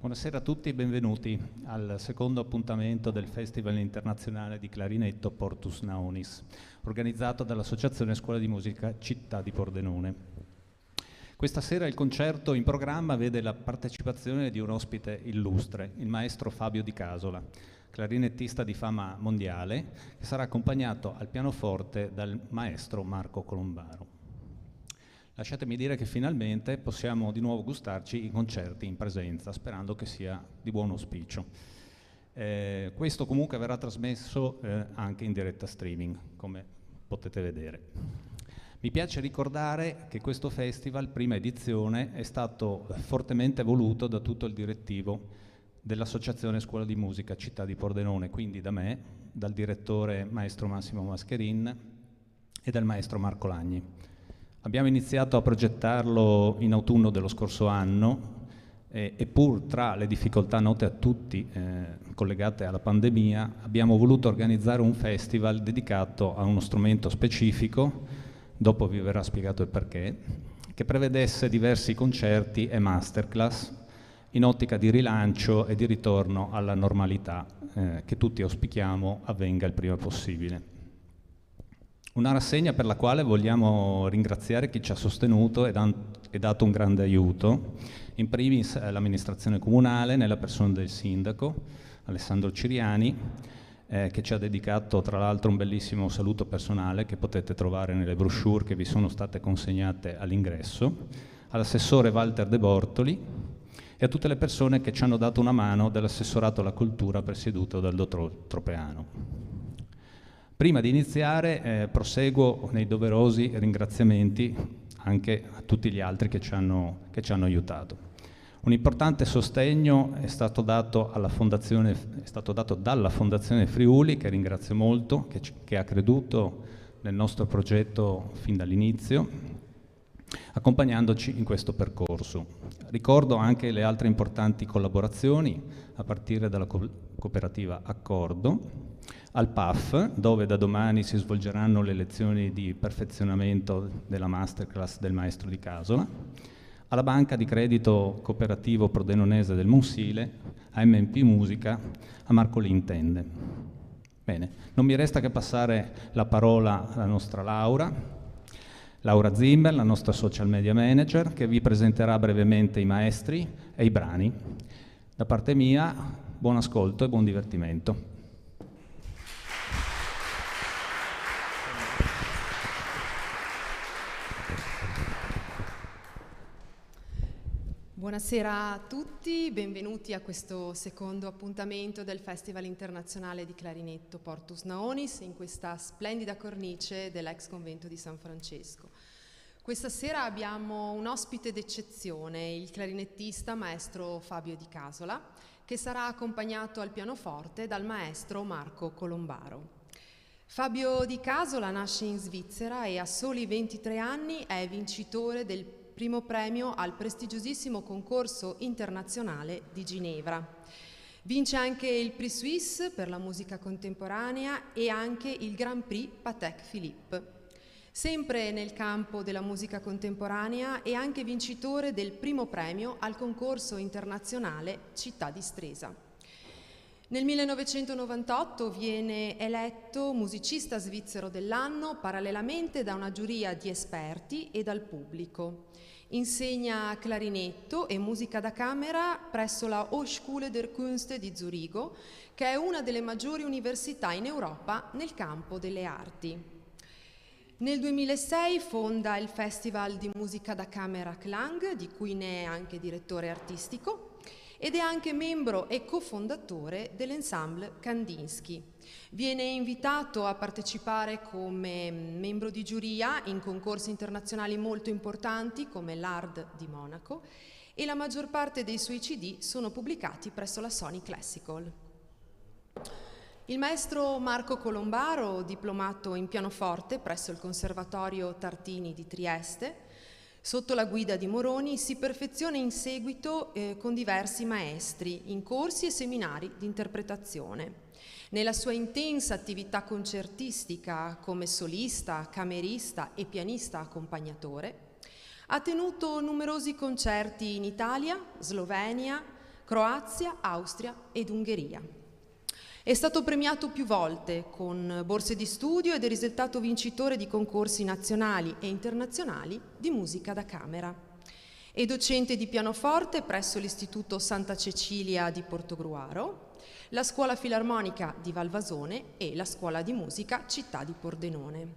Buonasera a tutti e benvenuti al secondo appuntamento del Festival Internazionale di Clarinetto Portus Naonis, organizzato dall'Associazione Scuola di Musica Città di Pordenone. Questa sera il concerto in programma vede la partecipazione di un ospite illustre, il maestro Fabio Di Casola, clarinettista di fama mondiale, che sarà accompagnato al pianoforte dal maestro Marco Colombaro. Lasciatemi dire che finalmente possiamo di nuovo gustarci i concerti in presenza, sperando che sia di buon auspicio. Questo comunque verrà trasmesso anche in diretta streaming, come potete vedere. Mi piace ricordare che questo festival, prima edizione, è stato fortemente voluto da tutto il direttivo dell'Associazione Scuola di Musica Città di Pordenone, quindi da me, dal direttore maestro Massimo Mascherin e dal maestro Marco Lagni. Abbiamo iniziato a progettarlo in autunno dello scorso anno e pur tra le difficoltà note a tutti collegate alla pandemia abbiamo voluto organizzare un festival dedicato a uno strumento specifico, dopo vi verrà spiegato il perché, che prevedesse diversi concerti e masterclass in ottica di rilancio e di ritorno alla normalità che tutti auspichiamo avvenga il prima possibile. Una rassegna per la quale vogliamo ringraziare chi ci ha sostenuto e dato un grande aiuto, in primis l'amministrazione comunale nella persona del sindaco Alessandro Ciriani, che ci ha dedicato tra l'altro un bellissimo saluto personale che potete trovare nelle brochure che vi sono state consegnate all'ingresso, all'assessore Walter De Bortoli e a tutte le persone che ci hanno dato una mano dell'assessorato alla cultura presieduto dal dottor Tropeano. Prima di iniziare proseguo nei doverosi ringraziamenti anche a tutti gli altri che ci hanno aiutato. Un importante sostegno è stato dato dalla Fondazione Friuli, che ringrazio molto, che ha creduto nel nostro progetto fin dall'inizio, accompagnandoci in questo percorso. Ricordo anche le altre importanti collaborazioni, a partire dalla cooperativa Accordo, al PAF, dove da domani si svolgeranno le lezioni di perfezionamento della masterclass del maestro Di Casola, alla Banca di Credito Cooperativo Pordenonese del Monsile, a MNP Musica, a Marco Lintende. Bene, non mi resta che passare la parola alla nostra Laura Zimmer, la nostra social media manager, che vi presenterà brevemente i maestri e i brani. Da parte mia, buon ascolto e buon divertimento. Buonasera a tutti, benvenuti a questo secondo appuntamento del Festival Internazionale di Clarinetto Portus Naonis in questa splendida cornice dell'ex convento di San Francesco. Questa sera abbiamo un ospite d'eccezione, il clarinettista maestro Fabio Di Casola, che sarà accompagnato al pianoforte dal maestro Marco Colombaro. Fabio Di Casola nasce in Svizzera e a soli 23 anni è vincitore del primo premio al prestigiosissimo concorso internazionale di Ginevra. Vince anche il Prix Suisse per la musica contemporanea e anche il Grand Prix Patek Philippe. Sempre nel campo della musica contemporanea è anche vincitore del primo premio al concorso internazionale Città di Stresa. Nel 1998 viene eletto musicista svizzero dell'anno parallelamente da una giuria di esperti e dal pubblico. Insegna clarinetto e musica da camera presso la Hochschule der Künste di Zurigo, che è una delle maggiori università in Europa nel campo delle arti. Nel 2006 fonda il Festival di musica da camera Klang, di cui ne è anche direttore artistico, ed è anche membro e cofondatore dell'ensemble Kandinsky. Viene invitato a partecipare come membro di giuria in concorsi internazionali molto importanti come l'ARD di Monaco e la maggior parte dei suoi CD sono pubblicati presso la Sony Classical. Il maestro Marco Colombaro, diplomato in pianoforte presso il Conservatorio Tartini di Trieste, sotto la guida di Moroni, si perfeziona in seguito con diversi maestri in corsi e seminari di interpretazione. Nella sua intensa attività concertistica come solista, camerista e pianista accompagnatore, ha tenuto numerosi concerti in Italia, Slovenia, Croazia, Austria ed Ungheria. È stato premiato più volte con borse di studio ed è risultato vincitore di concorsi nazionali e internazionali di musica da camera. È docente di pianoforte presso l'Istituto Santa Cecilia di Portogruaro, la Scuola Filarmonica di Valvasone e la Scuola di Musica Città di Pordenone.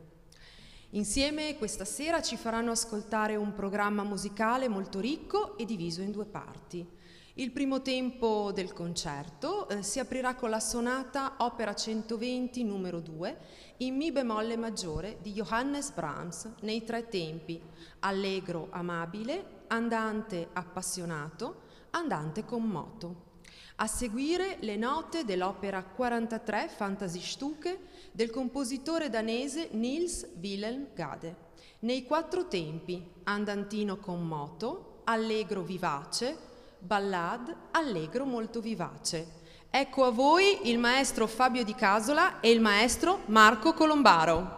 Insieme questa sera ci faranno ascoltare un programma musicale molto ricco e diviso in due parti. Il primo tempo del concerto si aprirà con la sonata Opera 120 numero 2 in Mi bemolle maggiore di Johannes Brahms nei tre tempi: allegro amabile, andante appassionato, andante con moto. A seguire le note dell'opera 43 Fantasiestucke del compositore danese Niels Wilhelm Gade nei quattro tempi: andantino con moto, allegro vivace, ballade, allegro molto vivace. Ecco a voi il maestro Fabio Di Casola e il maestro Marco Colombaro.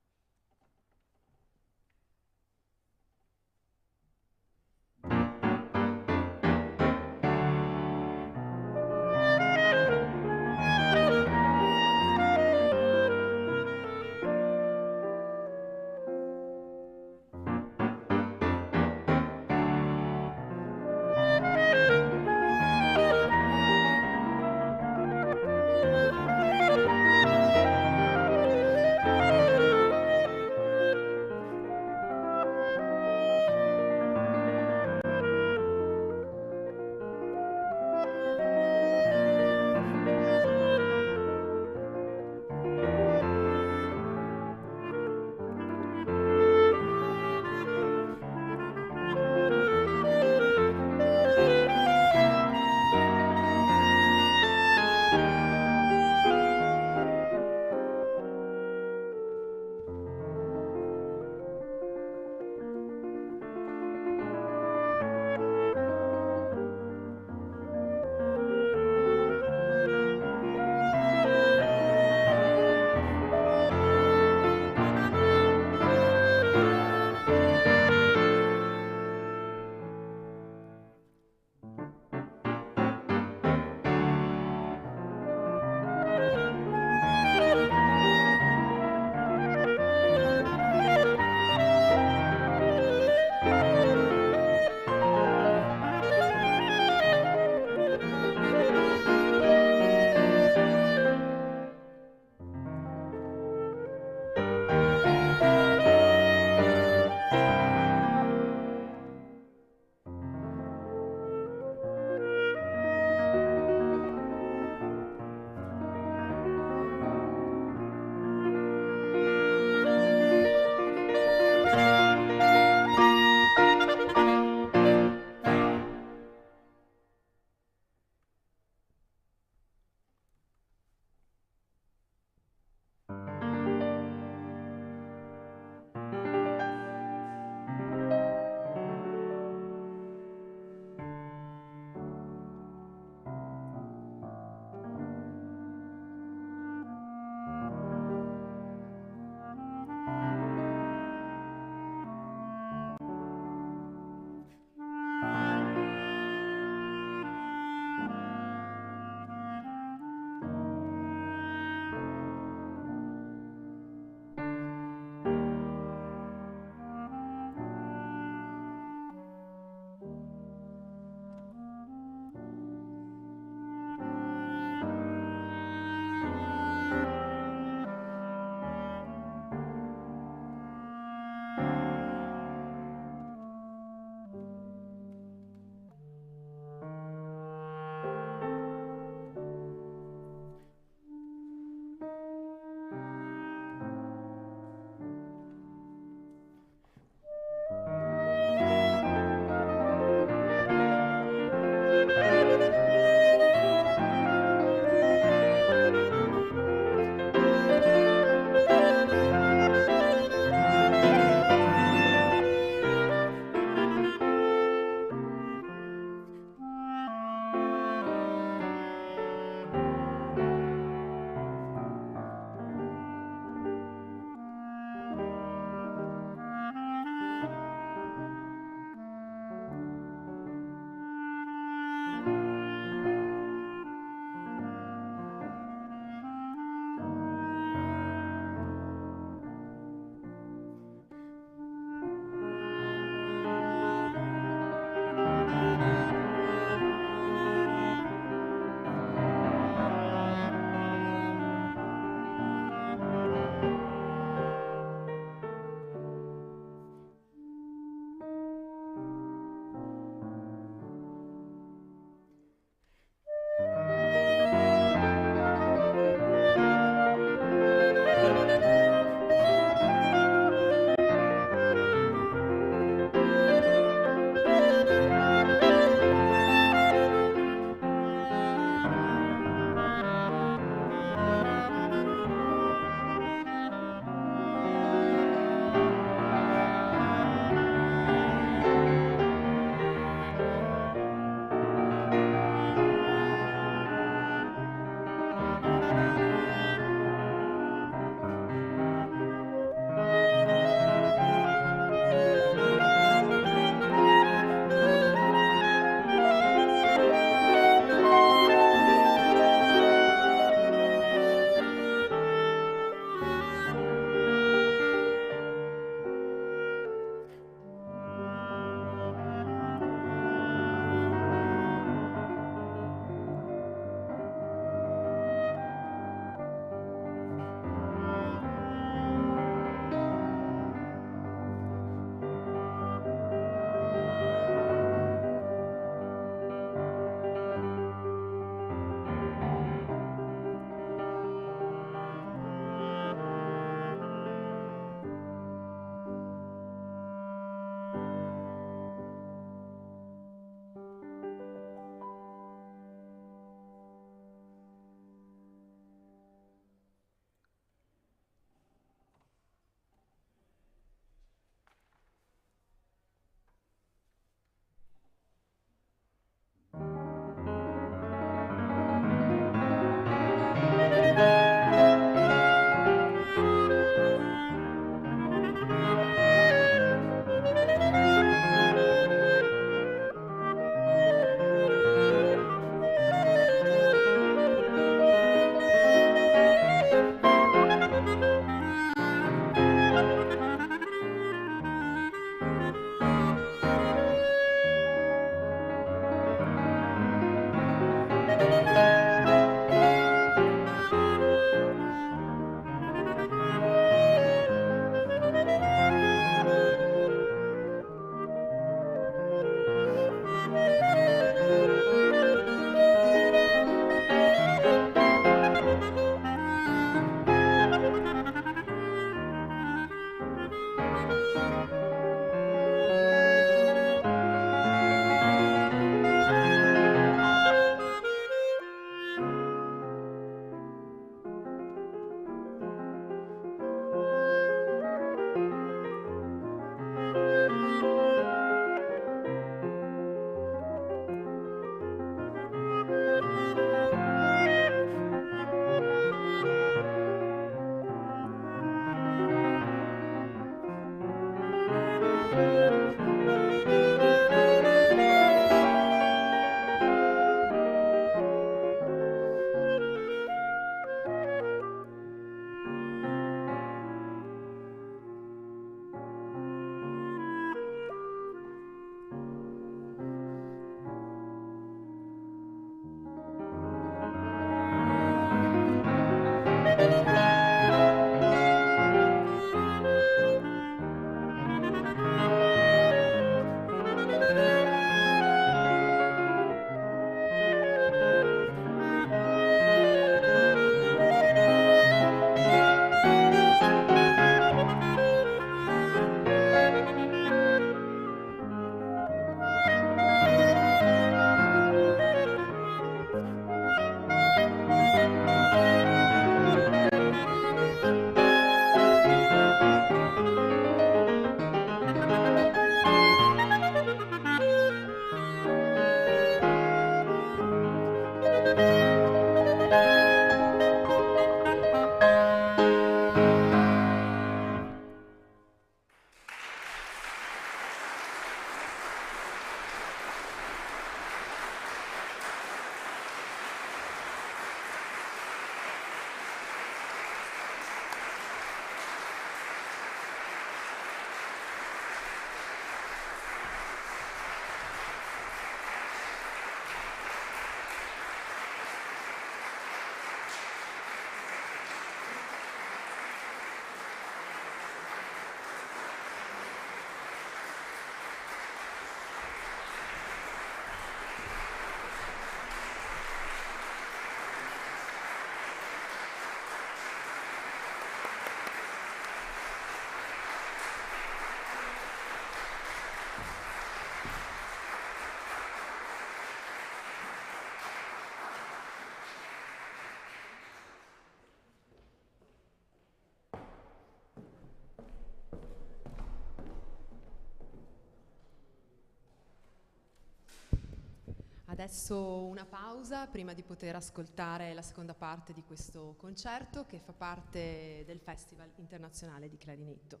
Adesso una pausa prima di poter ascoltare la seconda parte di questo concerto che fa parte del Festival Internazionale di Clarinetto.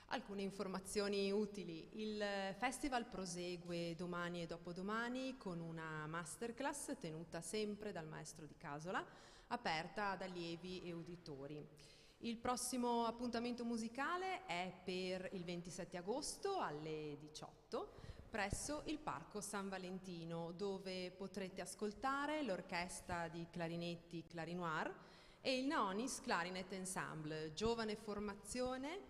Alcune informazioni utili. Il festival prosegue domani e dopodomani con una masterclass tenuta sempre dal maestro Di Casola, aperta ad allievi e uditori. Il prossimo appuntamento musicale è per il 27 agosto alle 18 presso il Parco San Valentino, dove potrete ascoltare l'orchestra di clarinetti Clarinoir e il Naonis Clarinet Ensemble, giovane formazione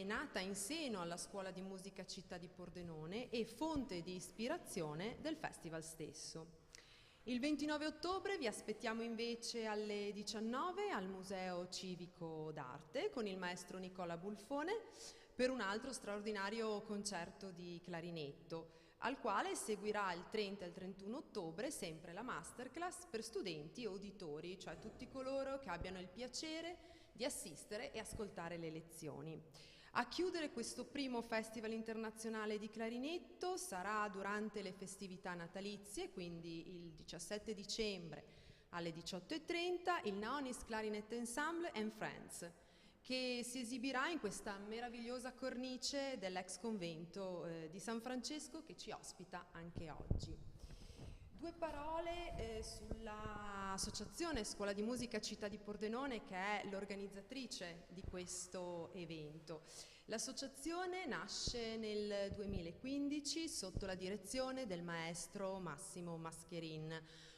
nata in seno alla Scuola di Musica Città di Pordenone e fonte di ispirazione del festival stesso. Il 29 ottobre vi aspettiamo invece alle 19 al Museo Civico d'Arte con il maestro Nicola Bulfone per un altro straordinario concerto di clarinetto, al quale seguirà il 30 e il 31 ottobre sempre la masterclass per studenti e uditori, cioè tutti coloro che abbiano il piacere di assistere e ascoltare le lezioni. A chiudere questo primo Festival Internazionale di Clarinetto sarà durante le festività natalizie, quindi il 17 dicembre alle 18:30, il Naonis Clarinet Ensemble and Friends, che si esibirà in questa meravigliosa cornice dell'ex convento di San Francesco che ci ospita anche oggi. Due parole sull'Associazione Scuola di Musica Città di Pordenone, che è l'organizzatrice di questo evento. L'associazione nasce nel 2015 sotto la direzione del maestro Massimo Mascherin,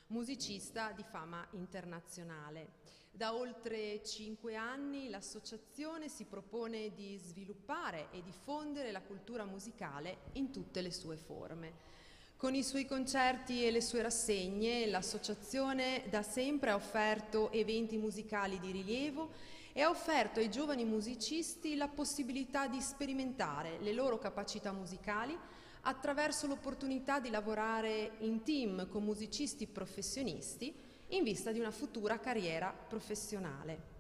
musicista di fama internazionale. Da oltre 5 anni l'associazione si propone di sviluppare e diffondere la cultura musicale in tutte le sue forme. Con i suoi concerti e le sue rassegne, l'associazione da sempre ha offerto eventi musicali di rilievo e ha offerto ai giovani musicisti la possibilità di sperimentare le loro capacità musicali attraverso l'opportunità di lavorare in team con musicisti professionisti in vista di una futura carriera professionale.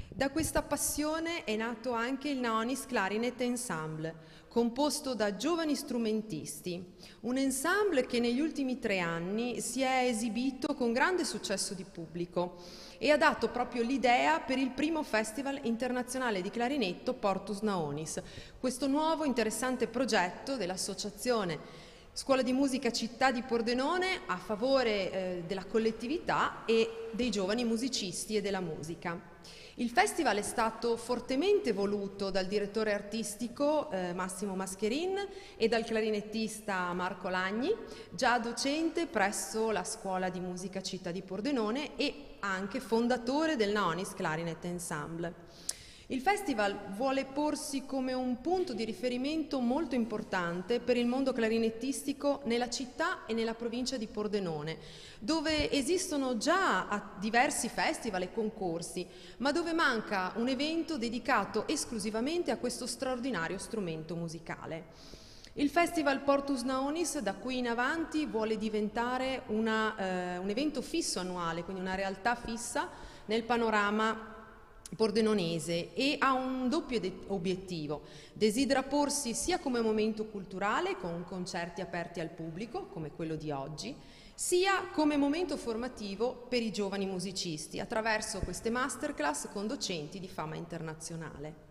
Da questa passione è nato anche il Naonis Clarinet Ensemble, composto da giovani strumentisti, un ensemble che negli ultimi 3 anni si è esibito con grande successo di pubblico e ha dato proprio l'idea per il primo Festival internazionale di clarinetto Portus Naonis, questo nuovo interessante progetto dell'Associazione Scuola di Musica Città di Pordenone a favore della collettività e dei giovani musicisti e della musica. Il festival è stato fortemente voluto dal direttore artistico Massimo Mascherin e dal clarinettista Marco Lagni, già docente presso la Scuola di Musica Città di Pordenone e anche fondatore del Naonis Clarinet Ensemble. Il festival vuole porsi come un punto di riferimento molto importante per il mondo clarinettistico nella città e nella provincia di Pordenone, dove esistono già diversi festival e concorsi, ma dove manca un evento dedicato esclusivamente a questo straordinario strumento musicale. Il Festival Portus Naonis da qui in avanti vuole diventare un evento fisso annuale, quindi una realtà fissa nel panorama pordenonese e ha un doppio obiettivo. Desidera porsi sia come momento culturale con concerti aperti al pubblico, come quello di oggi, sia come momento formativo per i giovani musicisti attraverso queste masterclass con docenti di fama internazionale.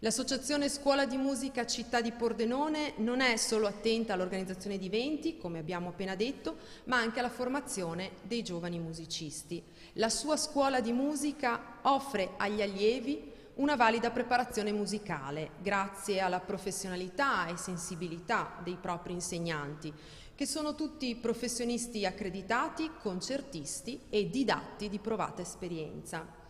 L'Associazione Scuola di Musica Città di Pordenone non è solo attenta all'organizzazione di eventi, come abbiamo appena detto, ma anche alla formazione dei giovani musicisti. La sua scuola di musica offre agli allievi una valida preparazione musicale, grazie alla professionalità e sensibilità dei propri insegnanti, che sono tutti professionisti accreditati, concertisti e didatti di provata esperienza.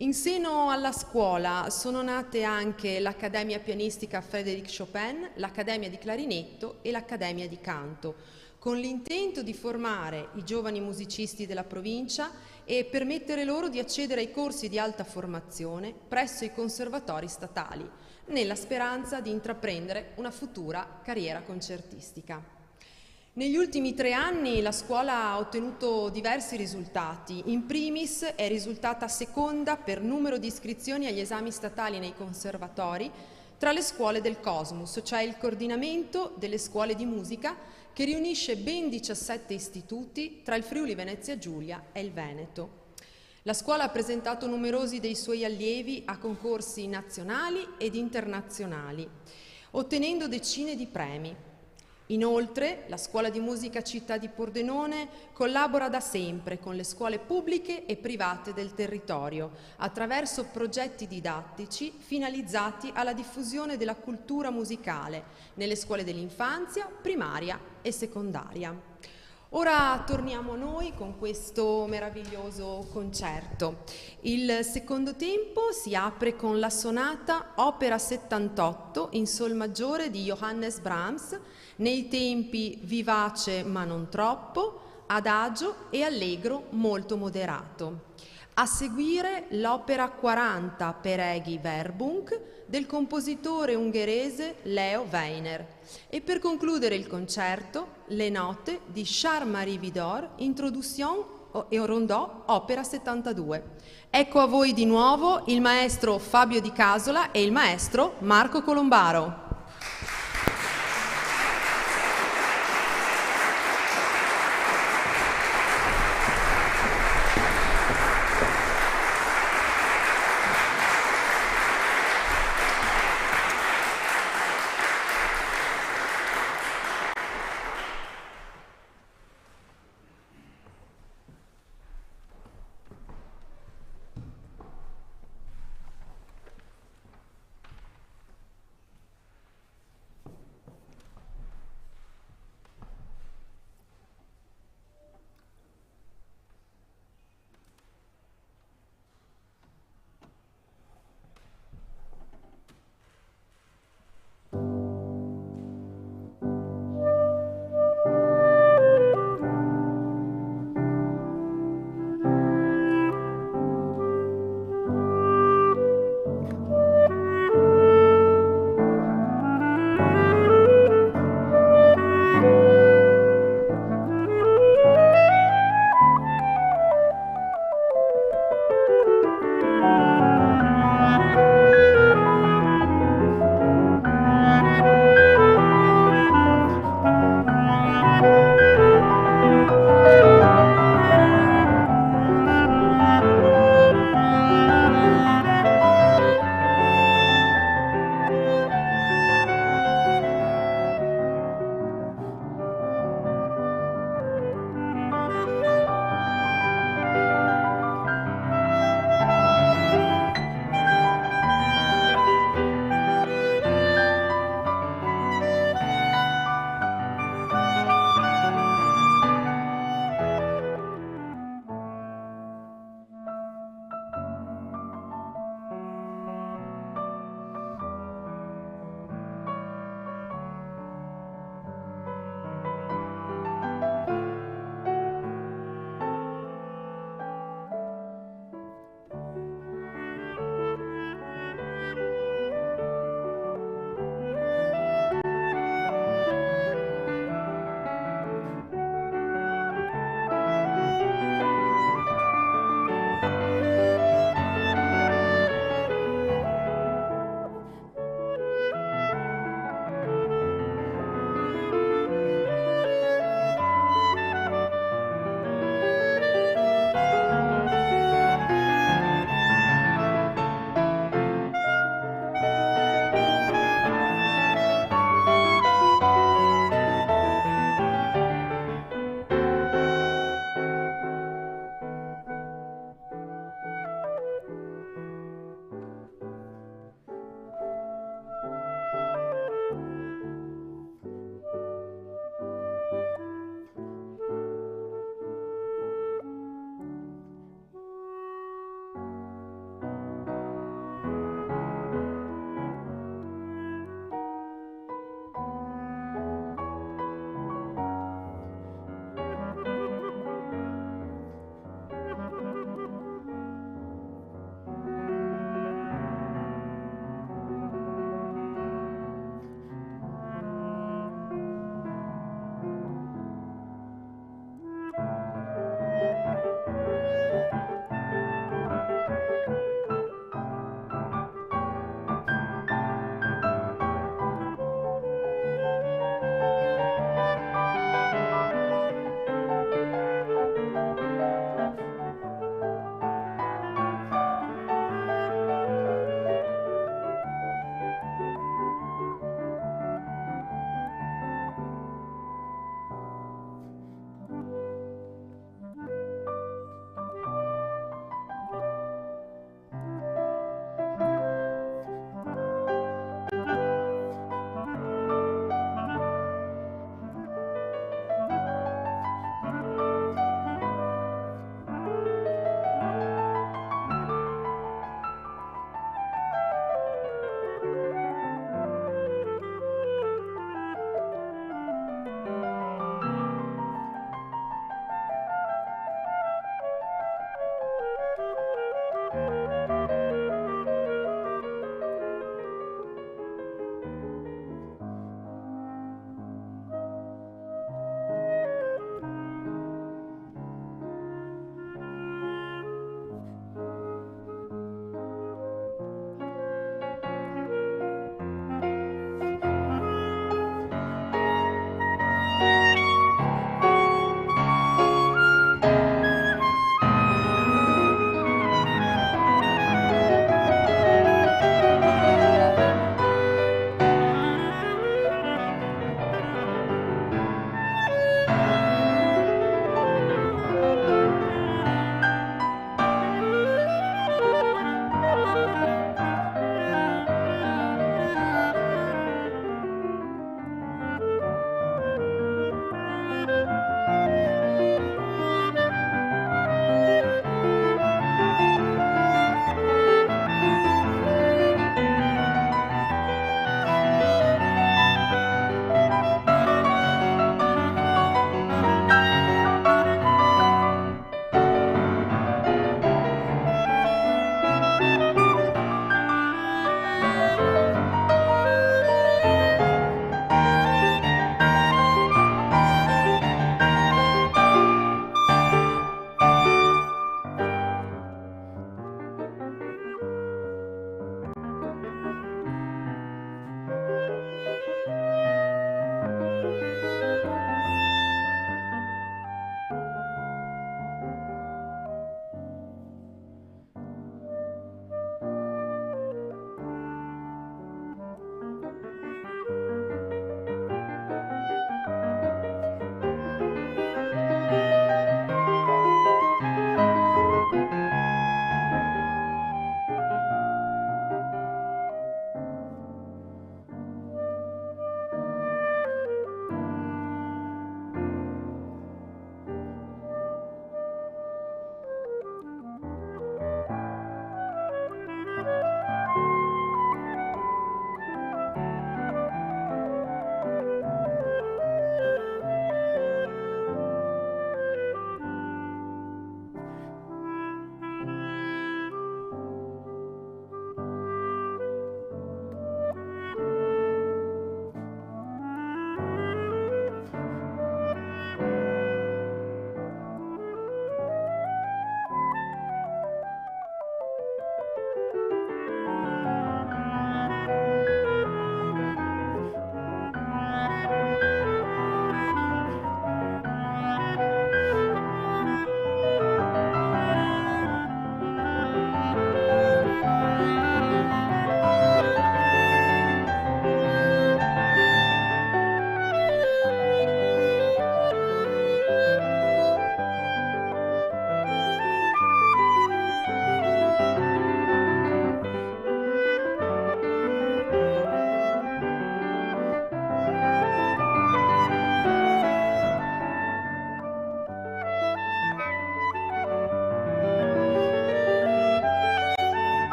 In seno alla scuola sono nate anche l'Accademia Pianistica Frédéric Chopin, l'Accademia di Clarinetto e l'Accademia di Canto, con l'intento di formare i giovani musicisti della provincia e permettere loro di accedere ai corsi di alta formazione presso i conservatori statali, nella speranza di intraprendere una futura carriera concertistica. Negli ultimi 3 anni la scuola ha ottenuto diversi risultati. In primis è risultata seconda per numero di iscrizioni agli esami statali nei conservatori tra le scuole del Cosmus, cioè il coordinamento delle scuole di musica che riunisce ben 17 istituti tra il Friuli Venezia Giulia e il Veneto. La scuola ha presentato numerosi dei suoi allievi a concorsi nazionali ed internazionali, ottenendo decine di premi. Inoltre, la Scuola di Musica Città di Pordenone collabora da sempre con le scuole pubbliche e private del territorio attraverso progetti didattici finalizzati alla diffusione della cultura musicale nelle scuole dell'infanzia, primaria e secondaria. Ora torniamo a noi con questo meraviglioso concerto. Il secondo tempo si apre con la sonata Opera 78 in sol maggiore di Johannes Brahms, nei tempi vivace ma non troppo, adagio e allegro molto moderato. A seguire l'opera 40 Peregi Verbung del compositore ungherese Leo Weiner e per concludere il concerto le note di Charles-Marie Widor, Introduction e Rondò, opera 72. Ecco a voi di nuovo il maestro Fabio Di Casola e il maestro Marco Colombaro.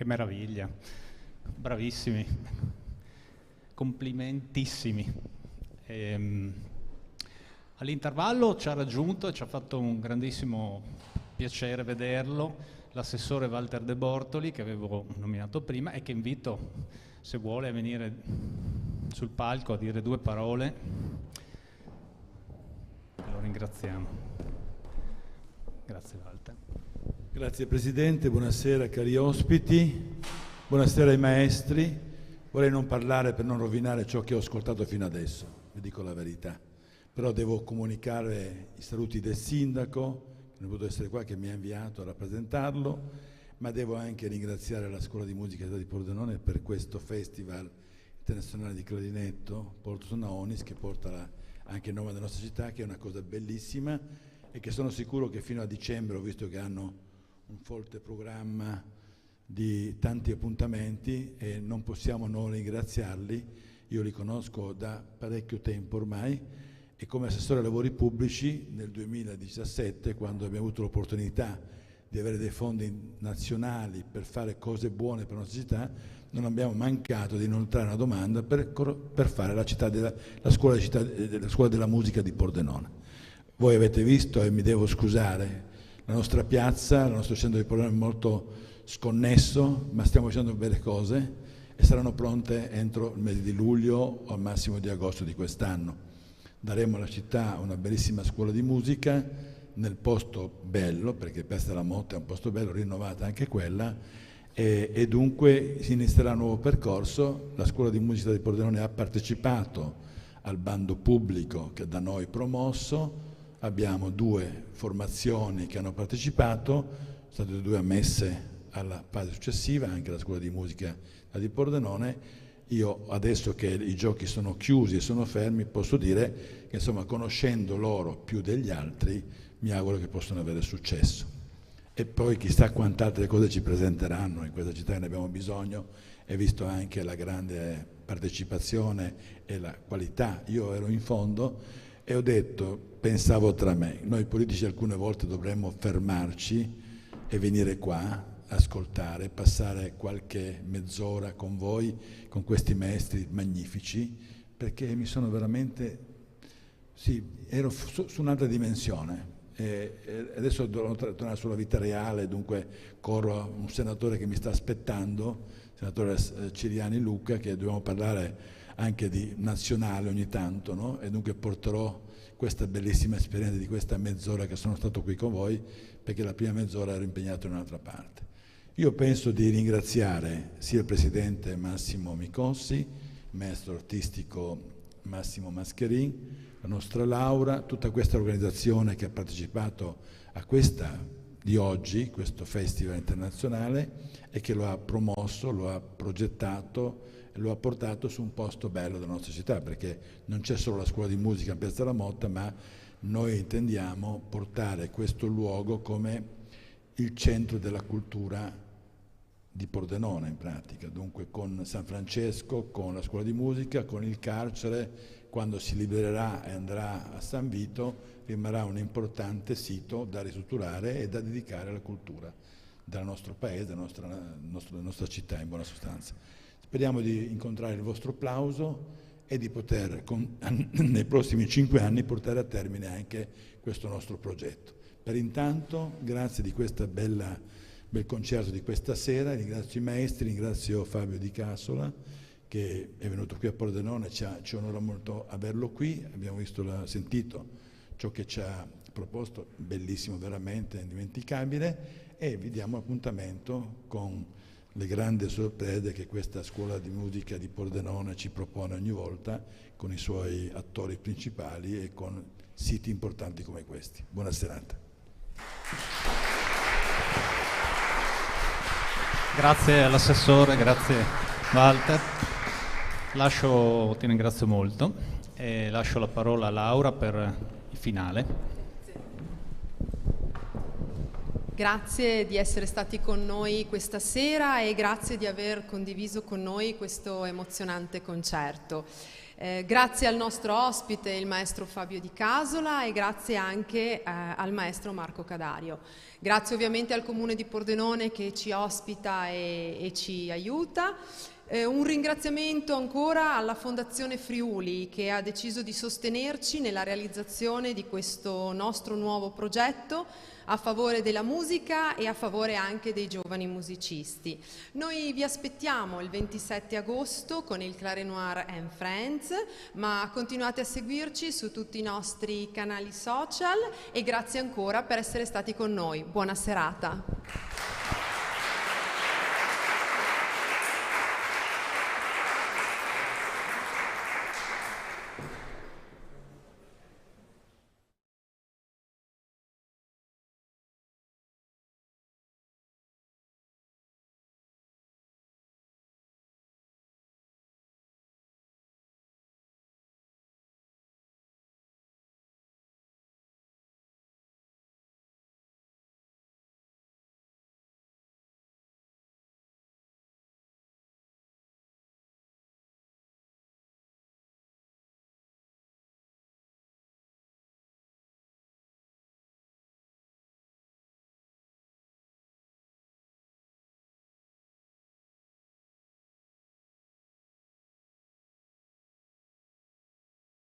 Che meraviglia, bravissimi, complimentissimi. All'intervallo ci ha raggiunto e ci ha fatto un grandissimo piacere vederlo l'assessore Walter De Bortoli, che avevo nominato prima e che invito, se vuole, a venire sul palco a dire 2 parole. Lo ringraziamo. Grazie Walter. Grazie Presidente, buonasera cari ospiti, buonasera ai maestri. Vorrei non parlare per non rovinare ciò che ho ascoltato fino adesso, vi dico la verità. Però devo comunicare i saluti del sindaco, che non potuto essere qua, che mi ha inviato a rappresentarlo, ma devo anche ringraziare la Scuola di Musica di Pordenone per questo Festival Internazionale di Clarinetto, Portus Naonis, che porta anche il nome della nostra città, che è una cosa bellissima e che sono sicuro che fino a dicembre, ho visto che hanno un forte programma di tanti appuntamenti e non possiamo non ringraziarli. Io li conosco da parecchio tempo ormai e come assessore ai lavori pubblici nel 2017, quando abbiamo avuto l'opportunità di avere dei fondi nazionali per fare cose buone per la nostra città, non abbiamo mancato di inoltrare una domanda per fare la scuola della musica di Pordenone. Voi avete visto, e mi devo scusare, la nostra piazza, il nostro centro di Pordenone è molto sconnesso, ma stiamo facendo belle cose e saranno pronte entro il mese di luglio o al massimo di agosto di quest'anno. Daremo alla città una bellissima scuola di musica nel posto bello, perché Piazza della Motta è un posto bello, rinnovata anche quella, e dunque si inizierà un nuovo percorso. La scuola di musica di Pordenone ha partecipato al bando pubblico che è da noi promosso. Abbiamo 2 formazioni che hanno partecipato, sono state 2 ammesse alla fase successiva, anche la scuola di musica di Pordenone. Io adesso che i giochi sono chiusi e sono fermi posso dire che insomma, conoscendo loro più degli altri, mi auguro che possano avere successo. E poi chissà quante altre cose ci presenteranno in questa città, ne abbiamo bisogno, e visto anche la grande partecipazione e la qualità. Io ero in fondo e ho detto, pensavo tra me, noi politici alcune volte dovremmo fermarci e venire qua, ascoltare, passare qualche mezz'ora con voi, con questi maestri magnifici, perché mi sono veramente, sì, ero su un'altra dimensione. E adesso devo tornare sulla vita reale, dunque corro a un senatore che mi sta aspettando, il senatore Ciriani Luca, che dobbiamo parlare anche di nazionale ogni tanto, no? E dunque porterò questa bellissima esperienza di questa mezz'ora che sono stato qui con voi, perché la prima mezz'ora ero impegnato in un'altra parte. Io penso di ringraziare sia il presidente Massimo Micossi, il maestro artistico Massimo Mascherin, la nostra Laura, tutta questa organizzazione che ha partecipato a questa di oggi, questo festival internazionale, e che lo ha promosso, lo ha progettato e lo ha portato su un posto bello della nostra città, perché non c'è solo la scuola di musica in Piazza della Motta, ma noi intendiamo portare questo luogo come il centro della cultura di Pordenone in pratica, dunque con San Francesco, con la scuola di musica, con il carcere. Quando si libererà e andrà a San Vito rimarrà un importante sito da ristrutturare e da dedicare alla cultura del nostro paese, della nostra città in buona sostanza. Speriamo di incontrare il vostro applauso e di poter nei prossimi 5 anni portare a termine anche questo nostro progetto. Per intanto, grazie di questo bel concerto di questa sera, ringrazio i maestri, ringrazio Fabio Di Cassola che è venuto qui a Pordenone, ci onora molto averlo qui, abbiamo sentito ciò che ci ha proposto, bellissimo veramente, indimenticabile, e vi diamo appuntamento con le grandi sorprese che questa scuola di musica di Pordenone ci propone ogni volta, con i suoi attori principali e con siti importanti come questi. Buona serata. Grazie all'assessore, grazie Walter. Ti ringrazio molto e lascio la parola a Laura per il finale. Grazie di essere stati con noi questa sera e grazie di aver condiviso con noi questo emozionante concerto. Grazie al nostro ospite, il maestro Fabio Di Casola, e grazie anche al maestro Marco Cadario. Grazie ovviamente al Comune di Pordenone che ci ospita e ci aiuta. Un ringraziamento ancora alla Fondazione Friuli che ha deciso di sostenerci nella realizzazione di questo nostro nuovo progetto a favore della musica e a favore anche dei giovani musicisti. Noi vi aspettiamo il 27 agosto con il Claret Noir and Friends, ma continuate a seguirci su tutti i nostri canali social e grazie ancora per essere stati con noi. Buona serata.